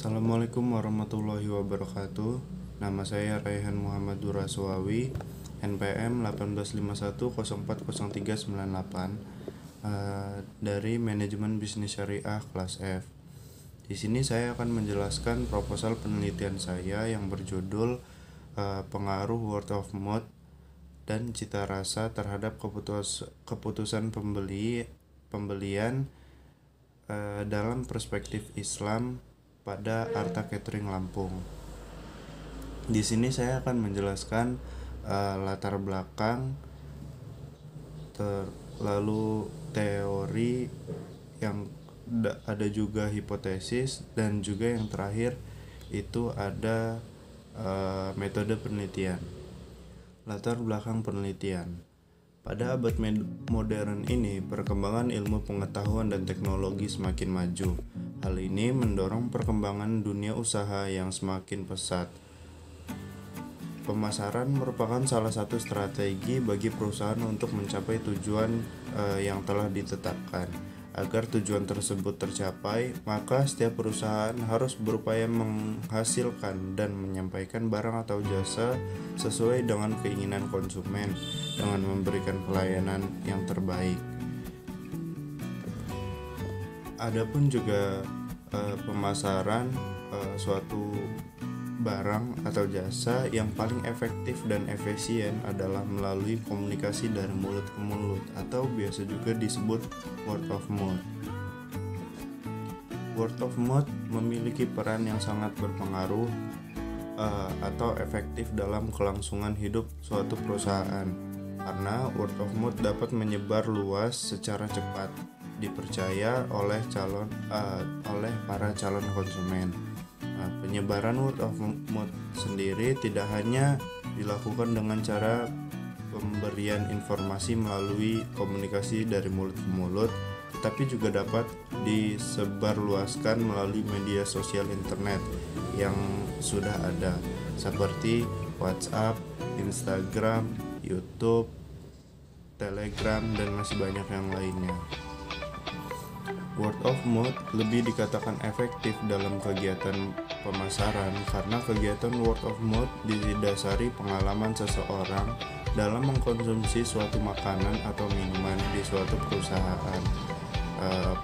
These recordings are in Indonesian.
Assalamualaikum warahmatullahi wabarakatuh. Nama saya Raihan Muhammad Duraswawi, NPM 1851040398, dari Manajemen Bisnis Syariah kelas F. Di sini saya akan menjelaskan proposal penelitian saya yang berjudul pengaruh word of mouth dan cita rasa terhadap keputusan pembelian dalam perspektif Islam pada Arta Catering Lampung. Di sini saya akan menjelaskan latar belakang, lalu teori yang ada juga hipotesis, dan juga yang terakhir itu ada metode penelitian. Latar belakang penelitian. Pada abad modern ini, perkembangan ilmu pengetahuan dan teknologi semakin maju. Hal ini mendorong perkembangan dunia usaha yang semakin pesat. Pemasaran merupakan salah satu strategi bagi perusahaan untuk mencapai tujuan yang telah ditetapkan. Agar tujuan tersebut tercapai, maka setiap perusahaan harus berupaya menghasilkan dan menyampaikan barang atau jasa sesuai dengan keinginan konsumen dengan memberikan pelayanan yang terbaik. Adapun juga pemasaran suatu barang atau jasa yang paling efektif dan efisien adalah melalui komunikasi dari mulut ke mulut, atau biasa juga disebut word of mouth. Word of mouth memiliki peran yang sangat berpengaruh atau efektif dalam kelangsungan hidup suatu perusahaan, karena word of mouth dapat menyebar luas secara cepat, dipercaya oleh para calon konsumen. Penyebaran word of mouth sendiri tidak hanya dilakukan dengan cara pemberian informasi melalui komunikasi dari mulut ke mulut, tetapi juga dapat disebarluaskan melalui media sosial internet yang sudah ada, seperti WhatsApp, Instagram, YouTube, Telegram, dan masih banyak yang lainnya. Word of mouth lebih dikatakan efektif dalam kegiatan pemasaran karena kegiatan word of mouth didasari pengalaman seseorang dalam mengkonsumsi suatu makanan atau minuman di suatu perusahaan.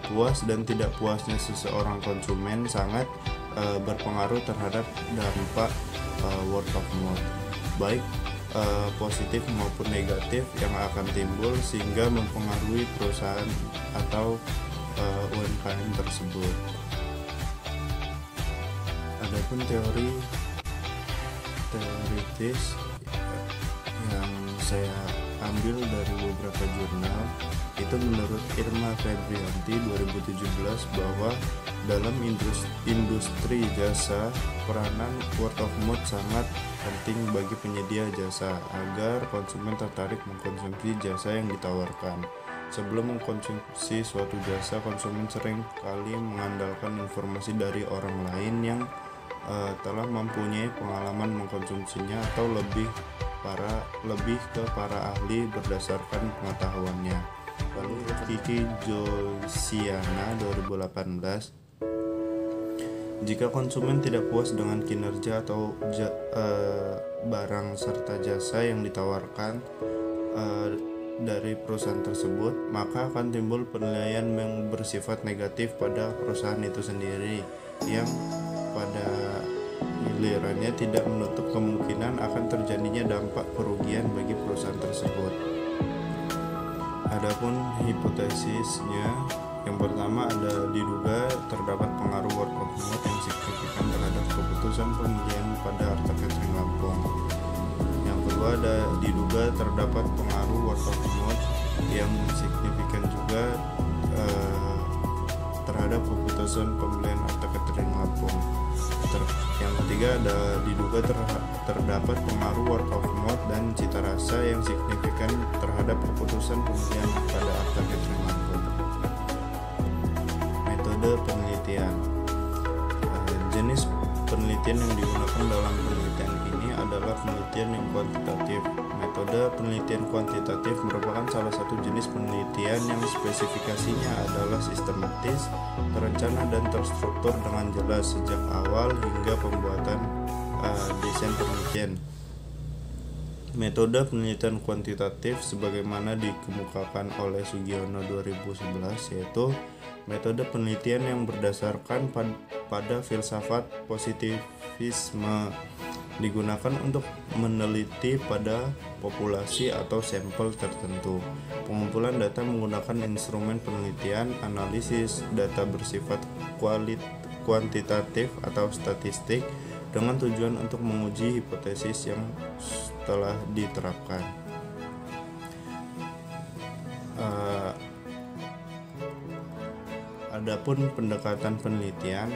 Puas dan tidak puasnya seseorang konsumen sangat berpengaruh terhadap dampak word of mouth, baik positif maupun negatif yang akan timbul sehingga mempengaruhi perusahaan atau UMKM tersebut. Adapun teoritis yang saya ambil dari beberapa jurnal, itu menurut Irma Febrianti 2017 bahwa dalam industri jasa, peranan word of mouth sangat penting bagi penyedia jasa agar konsumen tertarik mengkonsumsi jasa yang ditawarkan. Sebelum mengkonsumsi suatu jasa, konsumen sering kali mengandalkan informasi dari orang lain yang telah mempunyai pengalaman mengkonsumsinya atau lebih ke para ahli berdasarkan pengetahuannya. Lalu Kiki Josiana 2018, jika konsumen tidak puas dengan kinerja atau barang serta jasa yang ditawarkan dari perusahaan tersebut, maka akan timbul penilaian yang bersifat negatif pada perusahaan itu sendiri, yang pada gilirannya tidak menutup kemungkinan akan terjadinya dampak kerugian bagi perusahaan tersebut. Adapun hipotesisnya, yang pertama ada diduga terdapat pengaruh word of mouth yang signifikan terhadap keputusan pembelian pada Arta Catering Lampung. Yang kedua ada diduga terdapat pengaruh word of mouth yang signifikan juga terhadap keputusan pembelian Arta Catering Lampung. Yang ketiga ada diduga terdapat pengaruh word of mouth dan cita rasa yang signifikan terhadap keputusan pembelian pada Arta Catering Lampung. Metode penelitian. Jenis penelitian yang digunakan dalam penelitian ini adalah penelitian yang kuantitatif. Metode penelitian kuantitatif merupakan salah satu jenis penelitian yang spesifikasinya adalah sistematis, terencana, dan terstruktur dengan jelas sejak awal hingga pembuatan desain penelitian. Metode penelitian kuantitatif sebagaimana dikemukakan oleh Sugiono 2011 yaitu metode penelitian yang berdasarkan pada filsafat positivisme, digunakan untuk meneliti pada populasi atau sampel tertentu. Pengumpulan data menggunakan instrumen penelitian, analisis data bersifat kuantitatif atau statistik dengan tujuan untuk menguji hipotesis yang telah diterapkan. Adapun pendekatan penelitian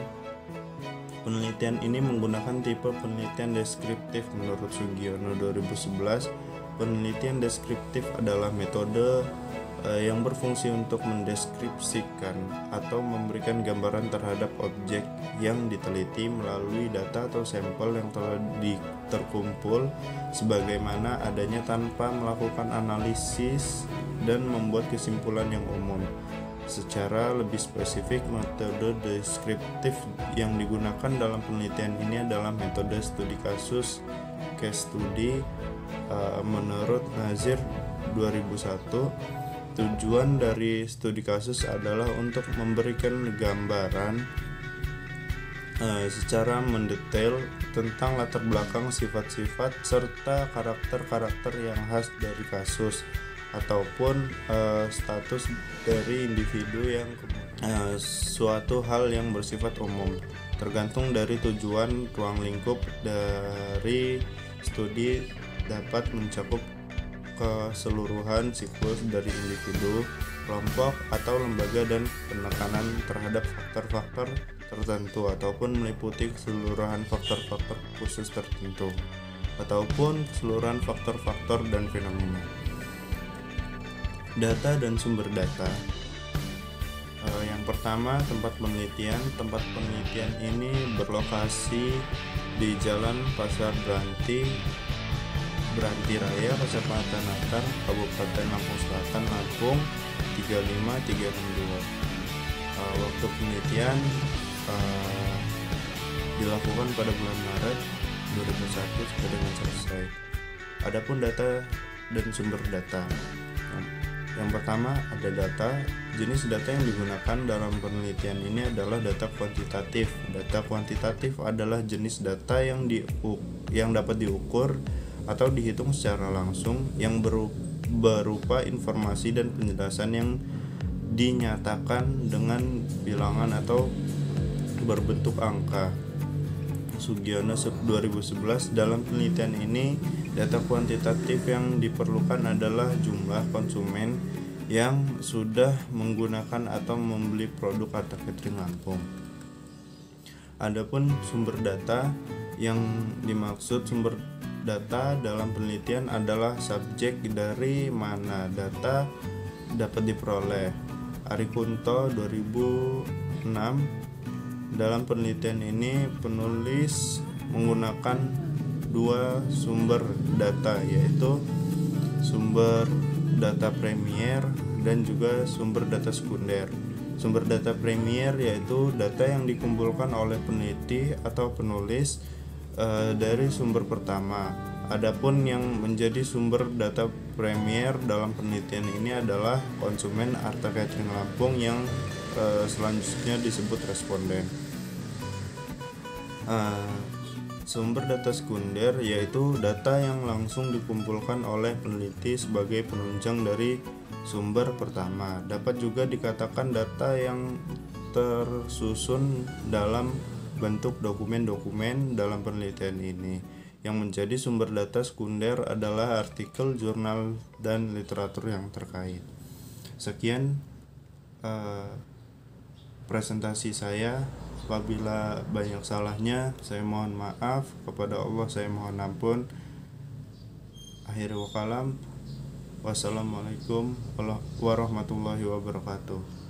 ini menggunakan tipe penelitian deskriptif. Menurut Sugiono 2011, penelitian deskriptif adalah metode yang berfungsi untuk mendeskripsikan atau memberikan gambaran terhadap objek yang diteliti melalui data atau sampel yang telah terkumpul sebagaimana adanya tanpa melakukan analisis dan membuat kesimpulan yang umum. Secara lebih spesifik, metode deskriptif yang digunakan dalam penelitian ini adalah metode studi kasus case study. Menurut Nazir 2001, tujuan dari studi kasus adalah untuk memberikan gambaran secara mendetail tentang latar belakang, sifat-sifat, serta karakter-karakter yang khas dari kasus ataupun status dari individu yang suatu hal yang bersifat umum. Tergantung dari tujuan, ruang lingkup dari studi dapat mencakup keseluruhan siklus dari individu, kelompok, atau lembaga dan penekanan terhadap faktor-faktor tertentu ataupun meliputi keseluruhan faktor-faktor khusus tertentu ataupun keseluruhan faktor-faktor dan fenomena. Data dan sumber data. Yang pertama, tempat penelitian. Tempat penelitian ini berlokasi di Jalan Pasar Beranti Raya, Kecamatan Natar, Kabupaten Lampung Selatan, Lampung 35362. Waktu penelitian dilakukan pada bulan Maret 2001 sampai dengan selesai. Adapun data dan sumber data. Yang pertama ada data. Jenis data yang digunakan dalam penelitian ini adalah data kuantitatif. Data kuantitatif adalah jenis data yang dapat diukur atau dihitung secara langsung yang berupa informasi dan penjelasan yang dinyatakan dengan bilangan atau berbentuk angka. Sugiono 2011, dalam penelitian ini data kuantitatif yang diperlukan adalah jumlah konsumen yang sudah menggunakan atau membeli produk Arta Catering Lampung. Adapun sumber data, yang dimaksud sumber data dalam penelitian adalah subjek dari mana data dapat diperoleh. Ari Kunto 2006, dalam penelitian ini penulis menggunakan dua sumber data, yaitu sumber data premier dan juga sumber data sekunder. Sumber data premier yaitu data yang dikumpulkan oleh peneliti atau penulis dari sumber pertama. Adapun yang menjadi sumber data premier dalam penelitian ini adalah konsumen Arta Catering Lampung yang selanjutnya disebut responden. Sumber data sekunder yaitu data yang langsung dikumpulkan oleh peneliti sebagai penunjang dari sumber pertama. Dapat juga dikatakan data yang tersusun dalam bentuk dokumen-dokumen dalam penelitian ini. Yang menjadi sumber data sekunder adalah artikel, jurnal, dan literatur yang terkait. Sekian presentasi saya. Apabila banyak salahnya, saya mohon maaf. Kepada Allah saya mohon ampun. Akhirul kalam. Wassalamualaikum warahmatullahi wabarakatuh.